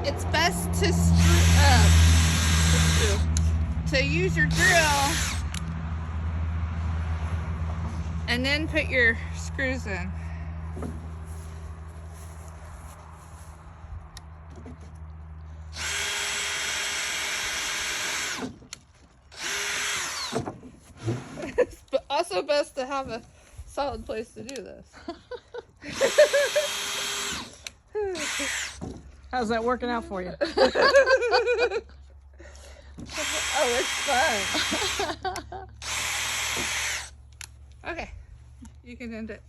it's best to to use your drill and then put your screws in. It's also best to have a solid place to do this. How's that working out for you? Oh, it's fun. Okay, you can end it.